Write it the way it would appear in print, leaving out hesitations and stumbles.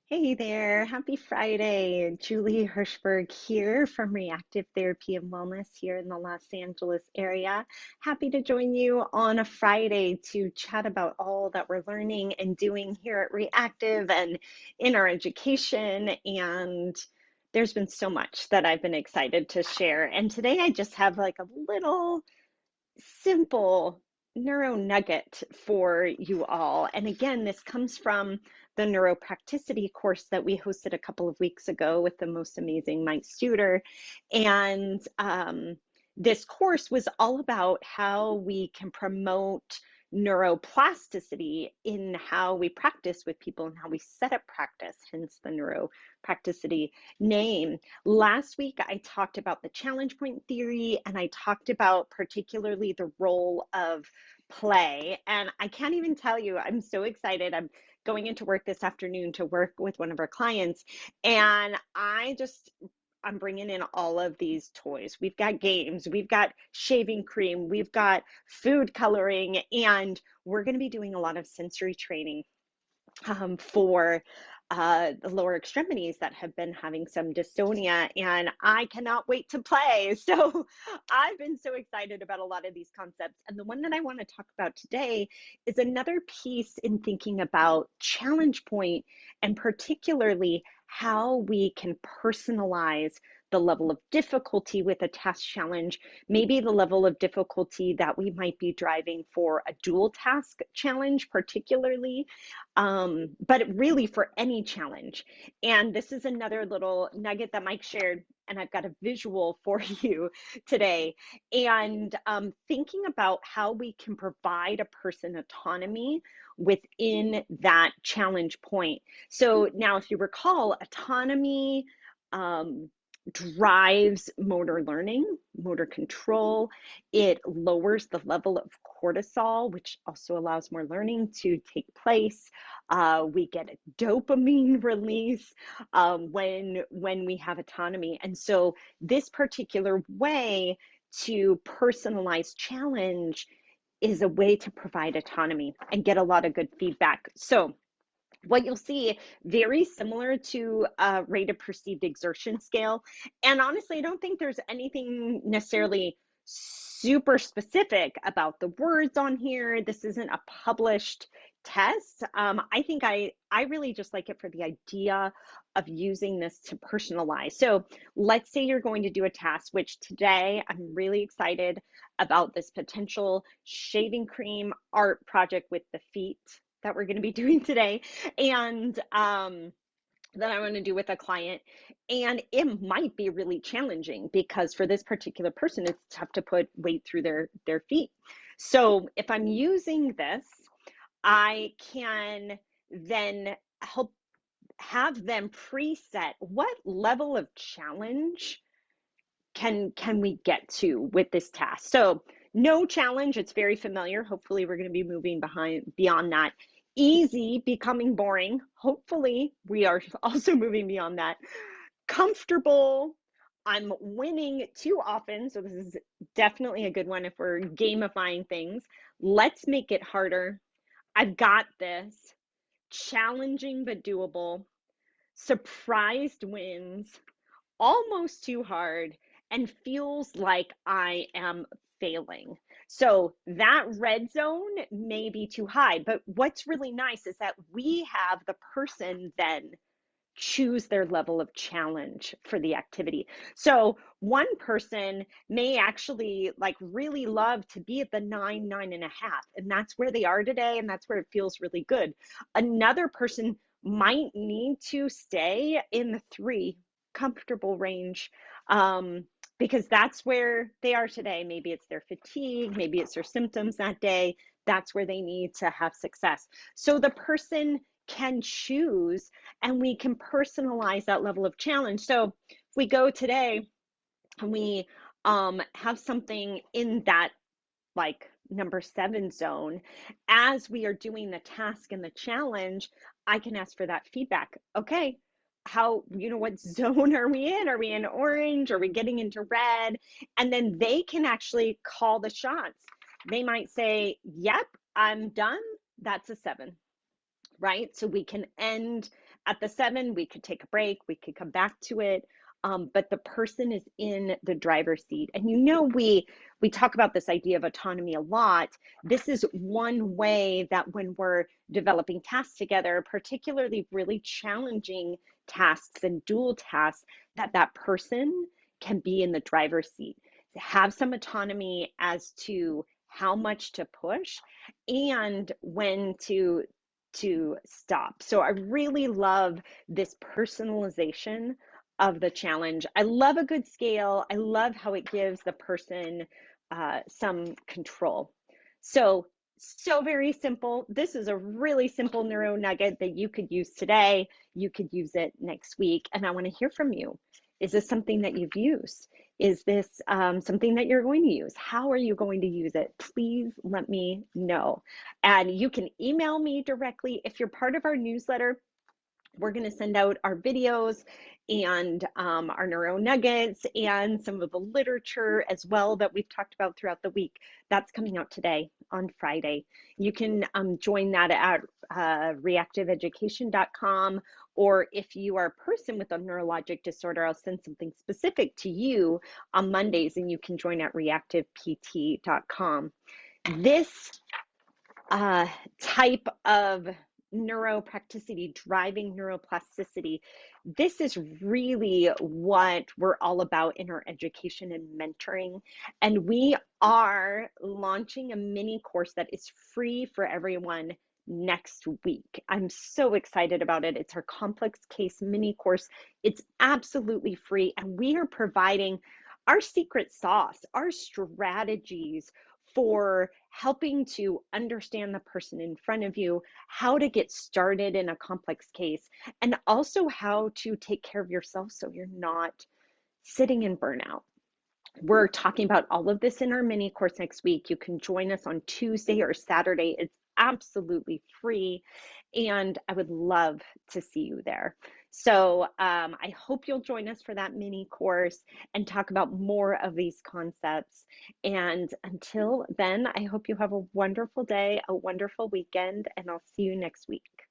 Hey there, happy Friday. Julie Hirschberg here from Reactive Therapy and Wellness here in the Los Angeles area. Happy to join you on a Friday to chat about all that we're learning and doing here at Reactive and in our education. And there's been so much that I've been excited to share. And today I just have like a little simple neuro nugget for you all. And again, this comes from the neuroplasticity course that we hosted a couple of weeks ago with the most amazing Mike Studer. And this course was all about how we can promote neuroplasticity in how we practice with people and how we set up practice, hence the neuroplasticity name. Last week, I talked about the challenge point theory, and I talked about particularly the role of play. And I can't even tell you, I'm so excited. I'm going into work this afternoon to work with one of our clients, and I'm bringing in all of these toys. We've got games, we've got shaving cream, we've got food coloring, and we're going to be doing a lot of sensory training for the lower extremities that have been having some dystonia, and I cannot wait to play. So I've been so excited about a lot of these concepts. And the one that I want to talk about today is another piece in thinking about challenge point, and particularly how we can personalize the level of difficulty with a task challenge, maybe the level of difficulty that we might be driving for a dual task challenge, particularly, but really for any challenge. And this is another little nugget that Mike shared, and I've got a visual for you today. And thinking about how we can provide a person autonomy within that challenge point. So now, if you recall, autonomy drives motor learning, motor control. It lowers the level of cortisol, which also allows more learning to take place. We get a dopamine release when we have autonomy. And so this particular way to personalize challenge is a way to provide autonomy and get a lot of good feedback. So what you'll see, very similar to a rate of perceived exertion scale. And honestly, I don't think there's anything necessarily super specific about the words on here. This isn't a published test. I think I really just like it for the idea of using this to personalize. So let's say you're going to do a task, which today I'm really excited about this potential shaving cream art project with the feet that we're going to be doing today, and that I want to do with a client. And it might be really challenging because for this particular person, it's tough to put weight through their feet. So if I'm using this, I can then help have them preset what level of challenge can we get to with this task. So no challenge, it's very familiar. Hopefully we're going to be moving beyond that. Easy becoming boring. Hopefully we are also moving beyond that. Comfortable, I'm winning too often, so this is definitely a good one if we're gamifying things. Let's make it harder. I've got this. Challenging but doable. Surprised wins. Almost too hard, and feels like I am failing. So that red zone may be too high, but what's really nice is that we have the person then choose their level of challenge for the activity. So one person may actually like really love to be at the 9.5, and that's where they are today, and that's where it feels really good. Another person might need to stay in the 3 comfortable range, because that's where they are today. Maybe it's their fatigue, maybe it's their symptoms that day. That's where they need to have success. So the person can choose, and we can personalize that level of challenge. So if we go today and we have something in that like number 7 zone, as we are doing the task and the challenge, I can ask for that feedback. Okay, what zone are we in? Are we in orange? Are we getting into red? And then they can actually call the shots. They might say, yep, I'm done. That's a 7. right? So we can end at the 7, we could take a break, we could come back to it. But the person is in the driver's seat. And we talk about this idea of autonomy a lot. This is one way that when we're developing tasks together, particularly really challenging tasks and dual tasks, that person can be in the driver's seat, have some autonomy as to how much to push and when to stop. So I really love this personalization of the challenge. I love a good scale. I love how it gives the person some control. So, so very simple. This is a really simple neuro nugget that you could use today. You could use it next week. And I want to hear from you. Is this something that you've used? Is this something that you're going to use? How are you going to use it? Please let me know. And you can email me directly. If you're part of our newsletter, we're going to send out our videos and our neuro nuggets and some of the literature as well that we've talked about throughout the week. That's coming out today on Friday. You can join that at reactiveeducation.com, or if you are a person with a neurologic disorder, I'll send something specific to you on Mondays, and you can join at reactivept.com. This type of neuroplasticity, driving neuroplasticity, this is really what we're all about in our education and mentoring. And we are launching a mini course that is free for everyone next week. I'm so excited about it. It's our complex case mini course. It's absolutely free, and we are providing our secret sauce, our strategies for helping to understand the person in front of you, how to get started in a complex case, and also how to take care of yourself so you're not sitting in burnout. We're talking about all of this in our mini course next week. You can join us on Tuesday or Saturday. It's absolutely free, and I would love to see you there. So I hope you'll join us for that mini course and talk about more of these concepts. And until then, I hope you have a wonderful day, a wonderful weekend, and I'll see you next week.